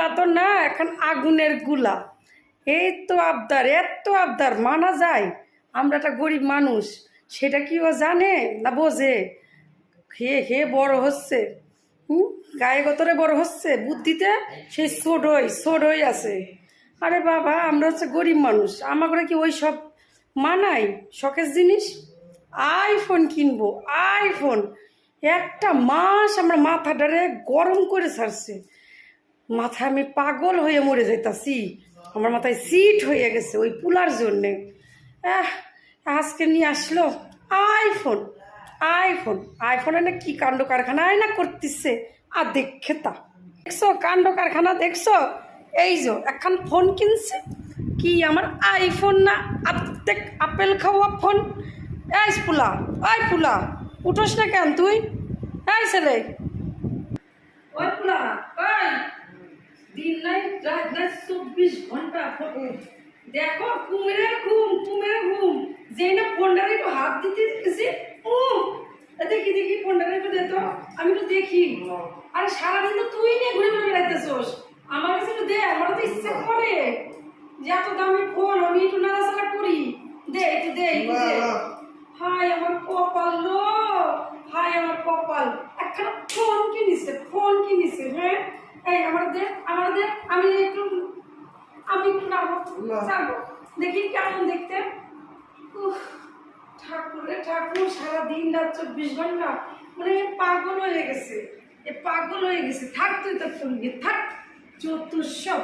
গুলা তো না এখন আগুনের গুলা। এই তো আবদার, এত আবদার মানা যায়? আমরা একটা গরিব মানুষ, সেটা কি ও জানে না বোঝে? হে হে বড় হচ্ছে, গায়ে গতরে বড় হচ্ছে, বুদ্ধিতে সেই ছোটই আছে। আরে বাবা, আমরা হচ্ছে গরিব মানুষ, আমাকে কি ওই সব মানাই? শখের জিনিস আইফোন কিনবো, আইফোন। একটা মাস আমরা মাথাটারে গরম করে ছাড়ছে, মাথায় আমি পাগল হয়ে মরে যাইতাছি। আমার মাথায় সিট হয়ে গেছে ওই পুলার জন্যে। আজকে নিয়ে আসলো আইফোন, আইফোন আইফোন এনে কি কাণ্ড কারখানায় না করতেছে। আর দেখে তা দেখছো কাণ্ড কারখানা, দেখছো? এই যে একখান ফোন কিনছে, কি আমার আইফোন না আর্ধেক আপেল খাওয়া ফোন। এই পুলা, ওই পুলা, উঠোস না কেন তুই? এই ছেলে, ওই পুলা, ওই দিন নাই রাত নাই 24 ঘন্টা ফোন। দেখো কুমিরের ঘুম যেই না ফোনটারে একটু হাত দিতে দিতেছি। দেখি দেখি ফোনটারে একটু দে তো, আমি তো দেখি। আরে সারাদিন তো তুই নিয়ে ঘুরে ঘুরে বেড়াইতেছোস, আমার কাছে একটু দে, আমারও তো ইচ্ছে করে যে এত দামি ফোন আমি একটু নাড়াচাড়া করি। দে একটু দে, একটু দে। হায় আমার কপাল লো, হায় আমার কপাল, একখানা ফোন কিনিছে। হ্যাঁ এই আমার দে, আমি একটু নাড়বো, দেখি কেমন দেখতে। ঠাকুর রে ঠাকুর, সারাদিন রাত 24 ঘন্টা মানে পাগল হয়ে গেছে, থাক তুই তো ফোন থাক, যত সব।